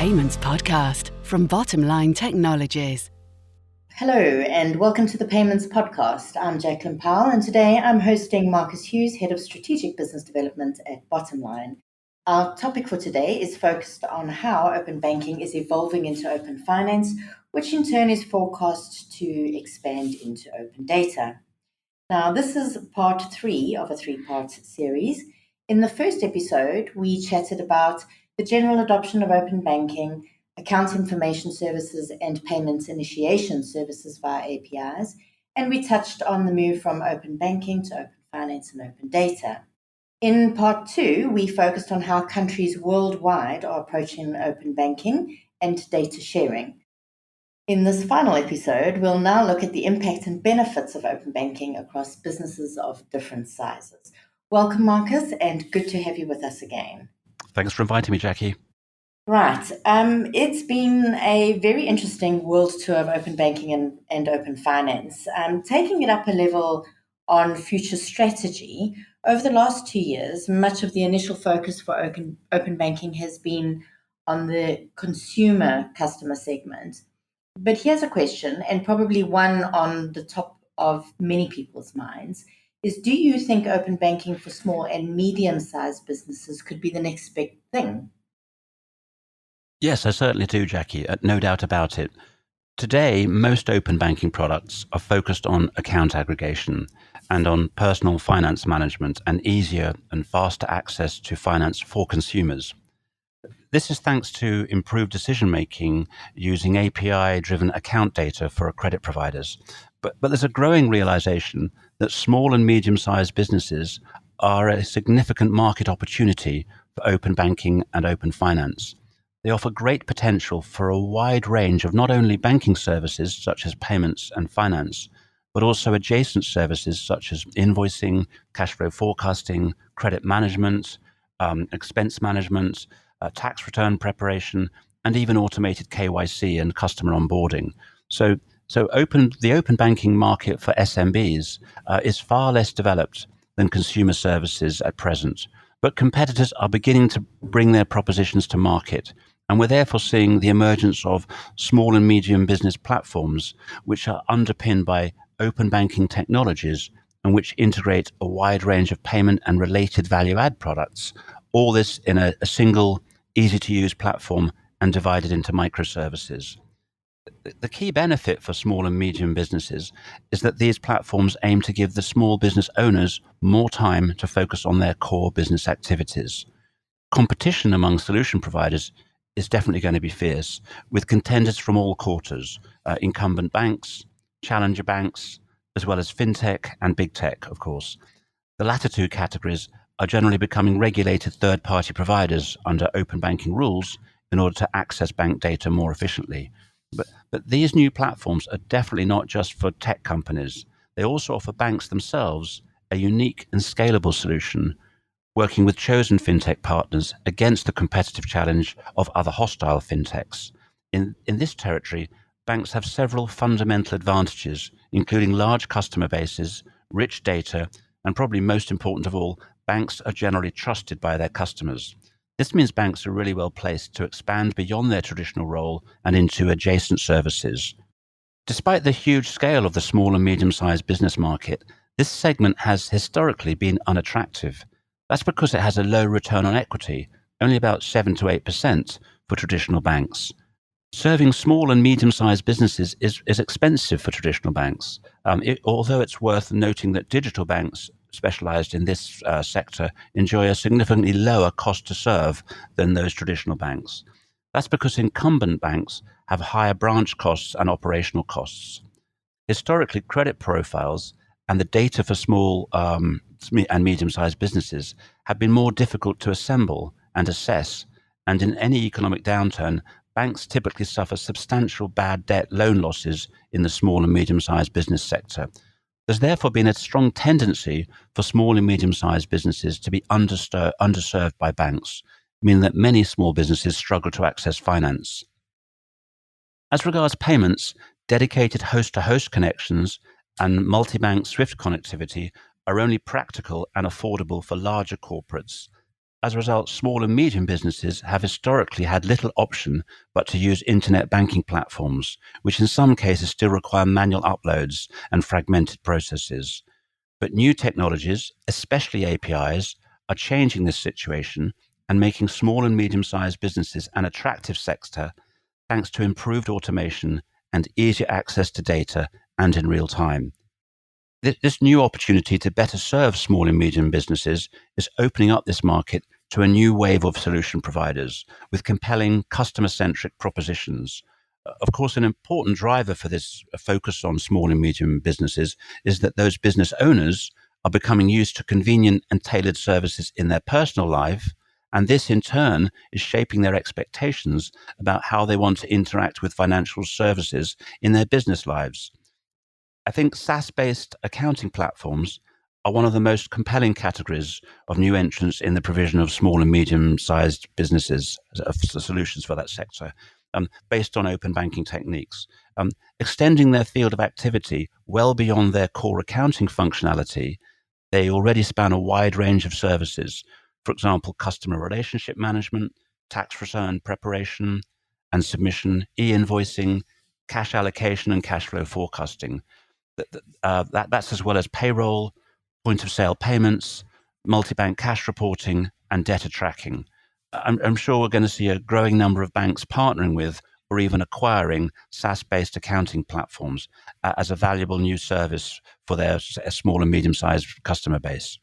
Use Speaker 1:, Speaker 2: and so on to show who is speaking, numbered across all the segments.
Speaker 1: Payments Podcast from Bottomline Technologies.
Speaker 2: Hello and welcome to the Payments Podcast. I'm Jacqueline Powell and today I'm hosting Marcus Hughes, Head of Strategic Business Development at Bottomline. Our topic for today is focused on how open banking is evolving into open finance, which in turn is forecast to expand into open data. Now, this is part 3 of a 3-part series. In the first episode, we chatted about the general adoption of open banking, account information services, and payments initiation services via APIs, and we touched on the move from open banking to open finance and open data. In part 2, we focused on how countries worldwide are approaching open banking and data sharing. In this final episode, we'll now look at the impact and benefits of open banking across businesses of different sizes. Welcome, Marcus, and good to have you with us again.
Speaker 3: Thanks for inviting me, Jackie.
Speaker 2: Right. It's been a very interesting world tour of open banking and open finance. Taking it up a level on future strategy, over the last 2 years, much of the initial focus for open banking has been on the consumer customer segment. But here's a question, and probably one on the top of many people's minds, is do you think open banking for small and medium-sized businesses could be the next big thing?
Speaker 3: Yes, I certainly do, Jackie. No doubt about it. Today, most open banking products are focused on account aggregation and on personal finance management and easier and faster access to finance for consumers. This is thanks to improved decision-making using API-driven account data for credit providers. But there's a growing realization that small and medium-sized businesses are a significant market opportunity for open banking and open finance. They offer great potential for a wide range of not only banking services such as payments and finance, but also adjacent services such as invoicing, cash flow forecasting, credit management, expense management, tax return preparation, and even automated KYC and customer onboarding. So the open banking market for SMBs is far less developed than consumer services at present, but competitors are beginning to bring their propositions to market, and we're therefore seeing the emergence of small and medium business platforms which are underpinned by open banking technologies and which integrate a wide range of payment and related value-add products, all this in a single, easy-to-use platform and divided into microservices. The key benefit for small and medium businesses is that these platforms aim to give the small business owners more time to focus on their core business activities. Competition among solution providers is definitely going to be fierce, with contenders from all quarters, incumbent banks, challenger banks, as well as fintech and big tech, of course. The latter two categories are generally becoming regulated third-party providers under open banking rules in order to access bank data more efficiently. But these new platforms are definitely not just for tech companies. They also offer banks themselves a unique and scalable solution, working with chosen fintech partners against the competitive challenge of other hostile fintechs. In this territory, banks have several fundamental advantages, including large customer bases, rich data, and probably most important of all, banks are generally trusted by their customers. This means banks are really well placed to expand beyond their traditional role and into adjacent services. Despite the huge scale of the small and medium-sized business market, this segment has historically been unattractive. That's because it has a low return on equity, only about 7 to 8% for traditional banks. Serving small and medium-sized businesses is expensive for traditional banks, although it's worth noting that digital banks specialized in this sector enjoy a significantly lower cost to serve than those traditional banks. That's because incumbent banks have higher branch costs and operational costs. Historically, credit profiles and the data for small and medium-sized businesses have been more difficult to assemble and assess, and in any economic downturn, banks typically suffer substantial bad debt loan losses in the small and medium-sized business sector. There's therefore been a strong tendency for small and medium-sized businesses to be underserved by banks, meaning that many small businesses struggle to access finance. As regards payments, dedicated host-to-host connections and multi-bank SWIFT connectivity are only practical and affordable for larger corporates. As a result, small and medium businesses have historically had little option but to use internet banking platforms, which in some cases still require manual uploads and fragmented processes. But new technologies, especially APIs, are changing this situation and making small and medium-sized businesses an attractive sector thanks to improved automation and easier access to data and in real time. This new opportunity to better serve small and medium businesses is opening up this market to a new wave of solution providers with compelling customer-centric propositions. Of course, an important driver for this focus on small and medium businesses is that those business owners are becoming used to convenient and tailored services in their personal life, and this in turn is shaping their expectations about how they want to interact with financial services in their business lives. I think SaaS-based accounting platforms are one of the most compelling categories of new entrants in the provision of small and medium-sized businesses, solutions for that sector, based on open banking techniques, extending their field of activity well beyond their core accounting functionality. They already span a wide range of services, for example, customer relationship management, tax return preparation and submission, e-invoicing, cash allocation and cash flow forecasting. That's as well as payroll, point of sale payments, multi-bank cash reporting, and debtor tracking. I'm sure we're going to see a growing number of banks partnering with or even acquiring SaaS-based accounting platforms as a valuable new service for their small and medium-sized customer base.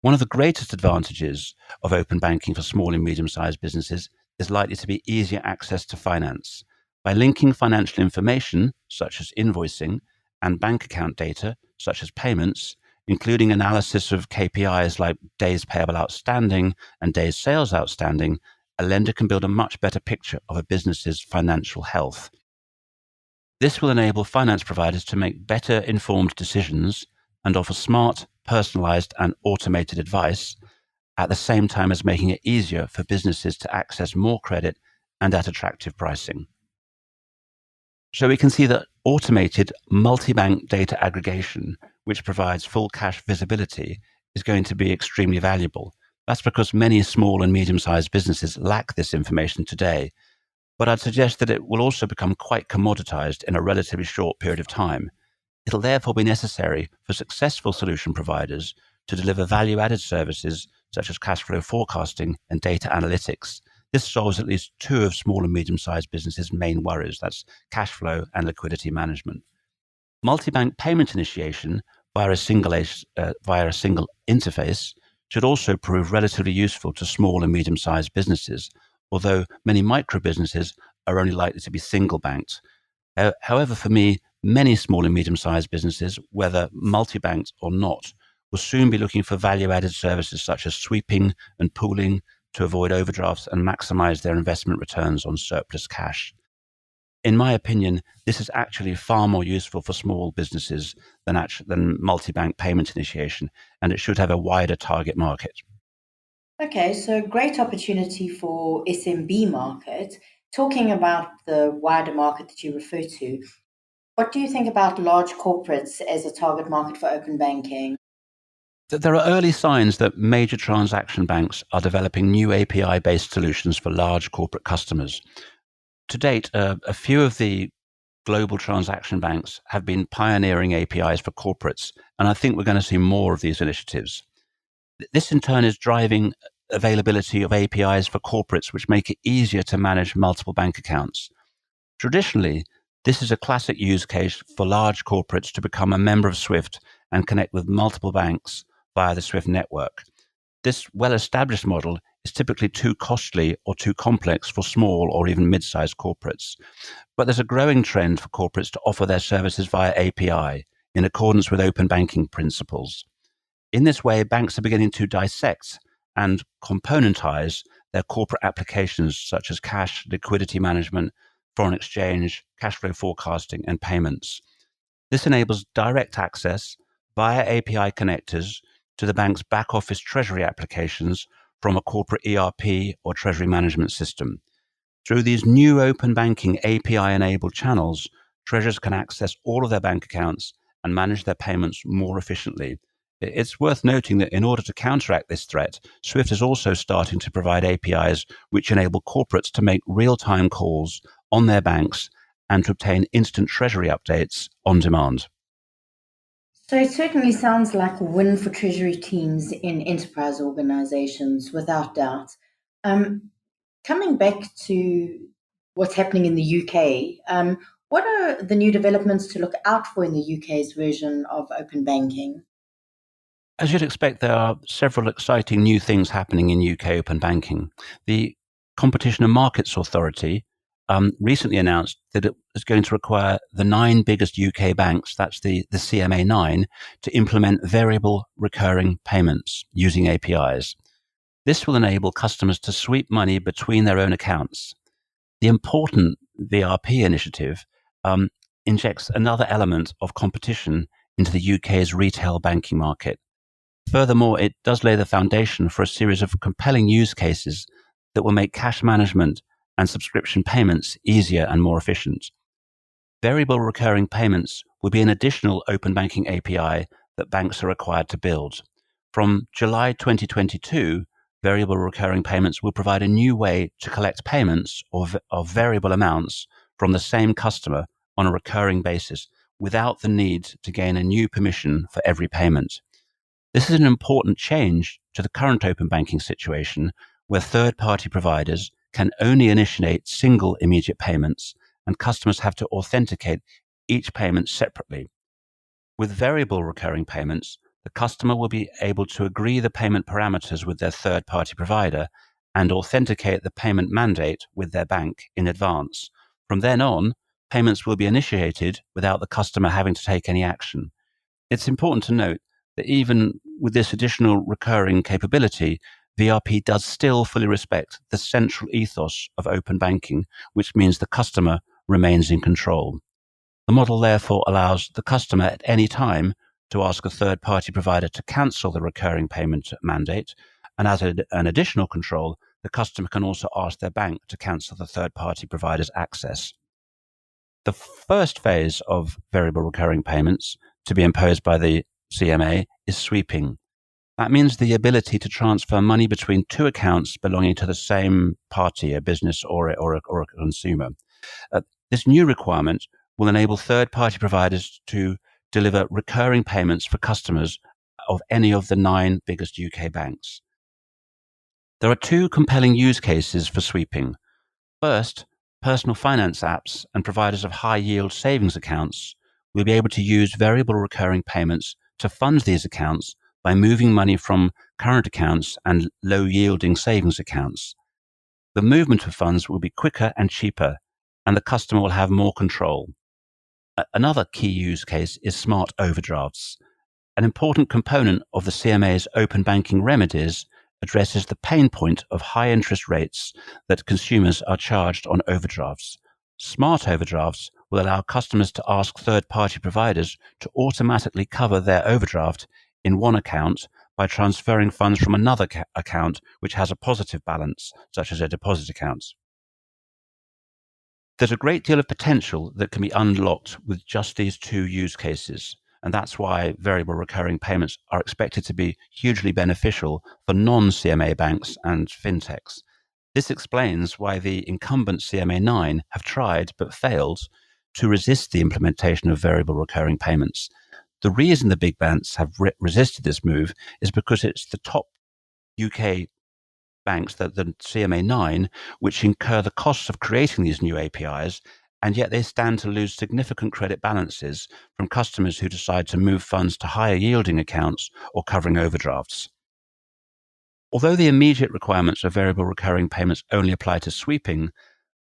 Speaker 3: One of the greatest advantages of open banking for small and medium-sized businesses is likely to be easier access to finance. By linking financial information, such as invoicing, and bank account data, such as payments, including analysis of KPIs like days payable outstanding and days sales outstanding, a lender can build a much better picture of a business's financial health. This will enable finance providers to make better informed decisions and offer smart, personalized, and automated advice at the same time as making it easier for businesses to access more credit and at attractive pricing. So we can see that automated multi-bank data aggregation, which provides full cash visibility, is going to be extremely valuable. That's because many small and medium-sized businesses lack this information today. But I'd suggest that it will also become quite commoditized in a relatively short period of time. It'll therefore be necessary for successful solution providers to deliver value-added services such as cash flow forecasting and data analytics. This solves at least two of small and medium-sized businesses' main worries. That's cash flow and liquidity management. Multi-bank payment initiation via a single interface should also prove relatively useful to small and medium-sized businesses, although many micro businesses are only likely to be single-banked. However, for me, many small and medium-sized businesses, whether multi-banked or not, will soon be looking for value-added services such as sweeping and pooling to avoid overdrafts and maximize their investment returns on surplus cash. In my opinion, this is actually far more useful for small businesses than multi-bank payment initiation, and it should have a wider target market.
Speaker 2: Okay, so great opportunity for SMB market. Talking about the wider market that you refer to, what do you think about large corporates as a target market for open banking?
Speaker 3: There are early signs that major transaction banks are developing new API-based solutions for large corporate customers. To date, a few of the global transaction banks have been pioneering APIs for corporates, and I think we're going to see more of these initiatives. This in turn is driving availability of APIs for corporates, which make it easier to manage multiple bank accounts. Traditionally, this is a classic use case for large corporates to become a member of SWIFT and connect with multiple banks via the SWIFT network. This well-established model is typically too costly or too complex for small or even mid-sized corporates. But there's a growing trend for corporates to offer their services via API in accordance with open banking principles. In this way, banks are beginning to dissect and componentize their corporate applications such as cash, liquidity management, foreign exchange, cash flow forecasting, and payments. This enables direct access via API connectors to the bank's back-office treasury applications from a corporate ERP or treasury management system. Through these new open banking API-enabled channels, treasurers can access all of their bank accounts and manage their payments more efficiently, It's worth noting that in order to counteract this threat, SWIFT is also starting to provide APIs which enable corporates to make real-time calls on their banks and to obtain instant treasury updates on demand.
Speaker 2: So it certainly sounds like a win for treasury teams in enterprise organizations, without doubt. Coming back to what's happening in the UK, what are the new developments to look out for in the UK's version of open banking?
Speaker 3: As you'd expect, there are several exciting new things happening in UK open banking. The Competition and Markets Authority recently announced that it is going to require the 9 biggest UK banks, that's the CMA 9, to implement variable recurring payments using APIs. This will enable customers to sweep money between their own accounts. The important VRP initiative injects another element of competition into the UK's retail banking market. Furthermore, it does lay the foundation for a series of compelling use cases that will make cash management and subscription payments easier and more efficient. Variable recurring payments will be an additional open banking API that banks are required to build. From July 2022, variable recurring payments will provide a new way to collect payments of variable amounts from the same customer on a recurring basis without the need to gain a new permission for every payment. This is an important change to the current open banking situation where third-party providers can only initiate single immediate payments and customers have to authenticate each payment separately. With variable recurring payments, the customer will be able to agree the payment parameters with their third-party provider and authenticate the payment mandate with their bank in advance. From then on, payments will be initiated without the customer having to take any action. It's important to note that even with this additional recurring capability, VRP does still fully respect the central ethos of open banking, which means the customer remains in control. The model therefore allows the customer at any time to ask a third-party provider to cancel the recurring payment mandate, and as an additional control, the customer can also ask their bank to cancel the third-party provider's access. The first phase of variable recurring payments to be imposed by the CMA is sweeping. That means the ability to transfer money between 2 accounts belonging to the same party, a business or a consumer. This new requirement will enable third-party providers to deliver recurring payments for customers of any of the 9 biggest UK banks. There are 2 compelling use cases for sweeping. First, personal finance apps and providers of high-yield savings accounts will be able to use variable recurring payments to fund these accounts by moving money from current accounts and low-yielding savings accounts. The movement of funds will be quicker and cheaper, and the customer will have more control. Another key use case is smart overdrafts. An important component of the CMA's open banking remedies addresses the pain point of high interest rates that consumers are charged on overdrafts. Smart overdrafts will allow customers to ask third-party providers to automatically cover their overdraft in one account by transferring funds from another account which has a positive balance, such as a deposit account. There's a great deal of potential that can be unlocked with just these 2 use cases, and that's why variable recurring payments are expected to be hugely beneficial for non-CMA banks and fintechs. This explains why the incumbent CMA 9 have tried but failed to resist the implementation of variable recurring payments. The reason the big banks have resisted this move is because it's the top UK banks, the CMA 9, which incur the costs of creating these new APIs, and yet they stand to lose significant credit balances from customers who decide to move funds to higher yielding accounts or covering overdrafts. Although the immediate requirements of variable recurring payments only apply to sweeping,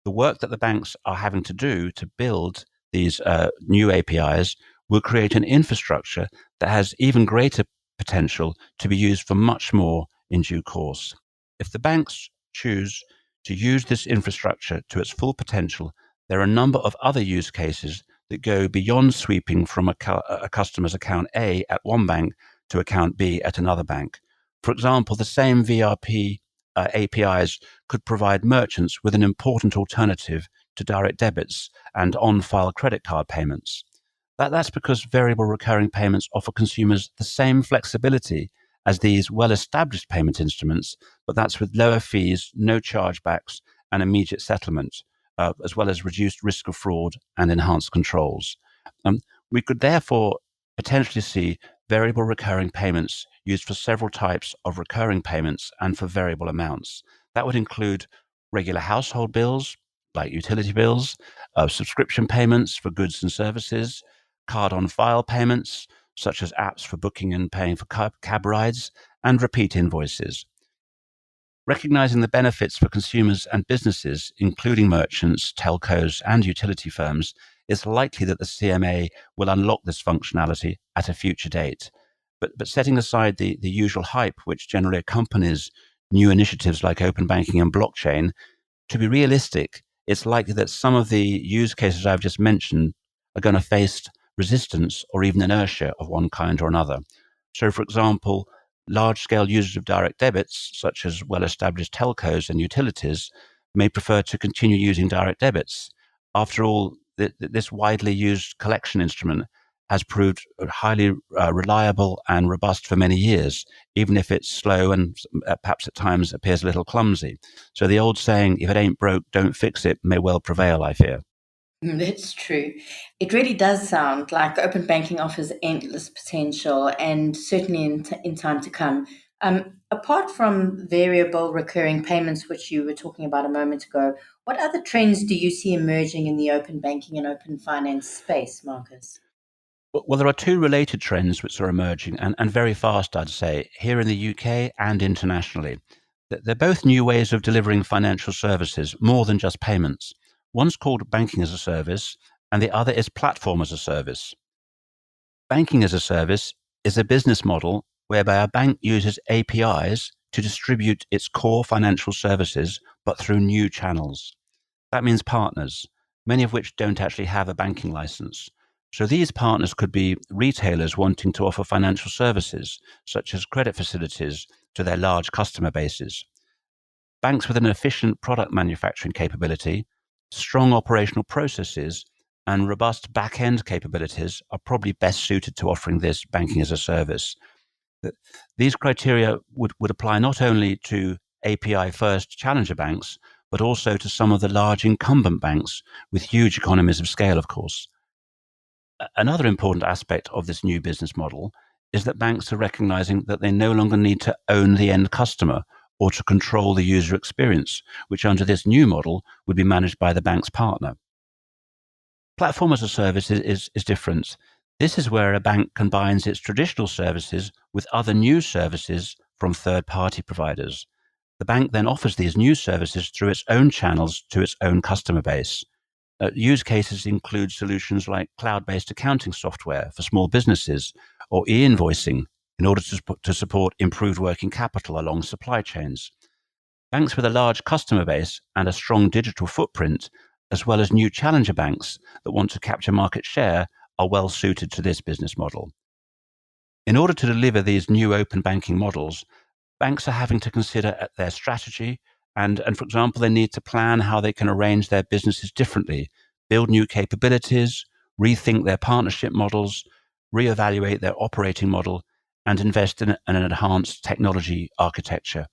Speaker 3: the work that the banks are having to do to build these new APIs will create an infrastructure that has even greater potential to be used for much more in due course. If the banks choose to use this infrastructure to its full potential, there are a number of other use cases that go beyond sweeping from a customer's account A at one bank to account B at another bank. For example, the same VRP APIs could provide merchants with an important alternative to direct debits and on-file credit card payments. That's because variable recurring payments offer consumers the same flexibility as these well-established payment instruments, but that's with lower fees, no chargebacks, and immediate settlement, as well as reduced risk of fraud and enhanced controls. Um, we could therefore potentially see variable recurring payments used for several types of recurring payments and for variable amounts. That would include regular household bills, like utility bills, subscription payments for goods and services, card on file payments, such as apps for booking and paying for cab rides, and repeat invoices. Recognizing the benefits for consumers and businesses, including merchants, telcos, and utility firms, it's likely that the CMA will unlock this functionality at a future date. But setting aside the usual hype which generally accompanies new initiatives like open banking and blockchain, to be realistic, it's likely that some of the use cases I've just mentioned are going to face resistance or even inertia of one kind or another. So, for example, large scale users of direct debits, such as well established telcos and utilities, may prefer to continue using direct debits. After all, this widely used collection instrument has proved highly reliable and robust for many years, even if it's slow and perhaps at times appears a little clumsy. So the old saying, if it ain't broke, don't fix it, may well prevail, I fear.
Speaker 2: That's true. It really does sound like open banking offers endless potential and certainly in time to come. Apart from variable recurring payments, which you were talking about a moment ago, what other trends do you see emerging in the open banking and open finance space, Marcus?
Speaker 3: Well, there are two related trends which are emerging and very fast, I'd say, here in the UK and internationally. They're both new ways of delivering financial services, more than just payments. One's called banking as a service, and the other is platform as a service. Banking as a service is a business model whereby a bank uses APIs to distribute its core financial services, but through new channels. That means partners, many of which don't actually have a banking license. So these partners could be retailers wanting to offer financial services, such as credit facilities, to their large customer bases. Banks with an efficient product manufacturing capability, strong operational processes, and robust back end capabilities are probably best suited to offering this banking as a service. These criteria would apply not only to API first challenger banks, but also to some of the large incumbent banks with huge economies of scale, of course. Another important aspect of this new business model is that banks are recognizing that they no longer need to own the end customer or to control the user experience, which under this new model would be managed by the bank's partner. Platform as a service is different. This is where a bank combines its traditional services with other new services from third-party providers. The bank then offers these new services through its own channels to its own customer base. Use cases include solutions like cloud-based accounting software for small businesses or e-invoicing in order to support improved working capital along supply chains. Banks with a large customer base and a strong digital footprint, as well as new challenger banks that want to capture market share, are well suited to this business model. In order to deliver these new open banking models, banks are having to consider their strategy and, for example, they need to plan how they can arrange their businesses differently, build new capabilities, rethink their partnership models, reevaluate their operating model, and invest in an enhanced technology architecture.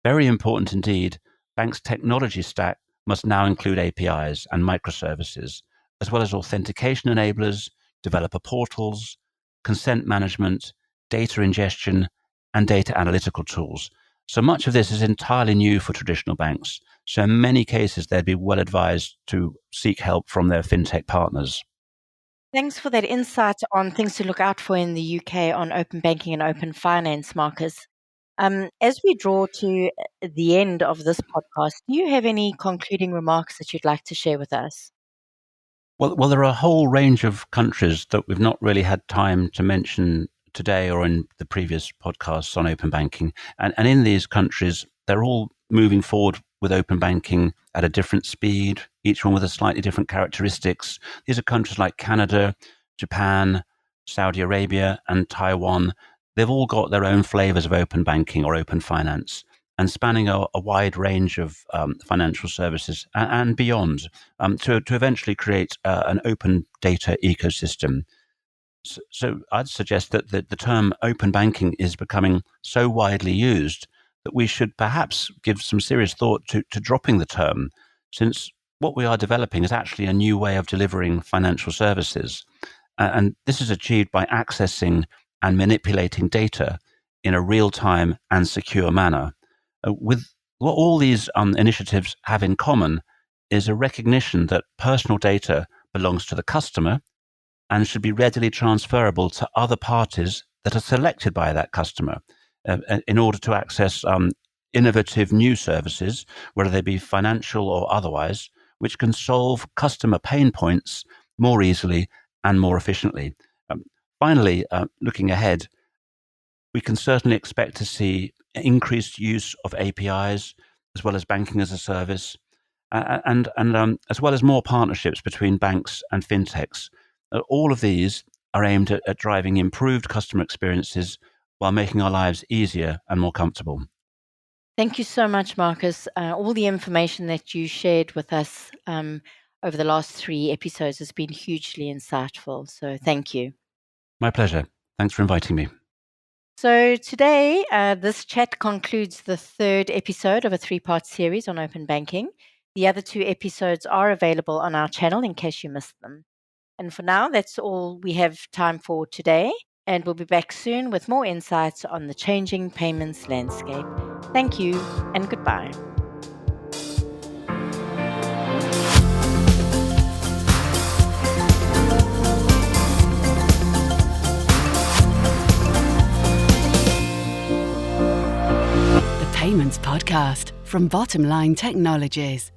Speaker 3: Very important indeed, banks' technology stack must now include APIs and microservices, as well as authentication enablers, developer portals, consent management, data ingestion, and data analytical tools. So much of this is entirely new for traditional banks. So in many cases, they'd be well advised to seek help from their fintech partners.
Speaker 4: Thanks for that insight on things to look out for in the UK on open banking and open finance, Marcus. As we draw to the end of this podcast, do you have any concluding remarks that you'd like to share with us?
Speaker 3: Well, there are a whole range of countries that we've not really had time to mention today or in the previous podcasts on open banking. And in these countries, they're all moving forward with open banking at a different speed, each one with a slightly different characteristics. These are countries like Canada, Japan, Saudi Arabia, and Taiwan. They've all got their own flavors of open banking or open finance and spanning a wide range of financial services and beyond to eventually create an open data ecosystem. So I'd suggest that the term open banking is becoming so widely used that we should perhaps give some serious thought to dropping the term, since what we are developing is actually a new way of delivering financial services. And this is achieved by accessing and manipulating data in a real-time and secure manner. With what all these initiatives have in common is a recognition that personal data belongs to the customer and should be readily transferable to other parties that are selected by that customer in order to access innovative new services, whether they be financial or otherwise, which can solve customer pain points more easily and more efficiently. Finally, looking ahead, we can certainly expect to see increased use of APIs as well as banking as a service, and as well as more partnerships between banks and fintechs. All of these are aimed at driving improved customer experiences while making our lives easier and more comfortable.
Speaker 4: Thank you so much, Marcus. All the information that you shared with us over the last 3 episodes has been hugely insightful. So thank you.
Speaker 3: My pleasure. Thanks for inviting me.
Speaker 4: So today, this chat concludes the 3rd episode of a 3-part series on open banking. The other 2 episodes are available on our channel in case you missed them. And for now, that's all we have time for today. And we'll be back soon with more insights on the changing payments landscape. Thank you and goodbye.
Speaker 1: The Payments Podcast from Bottomline Technologies.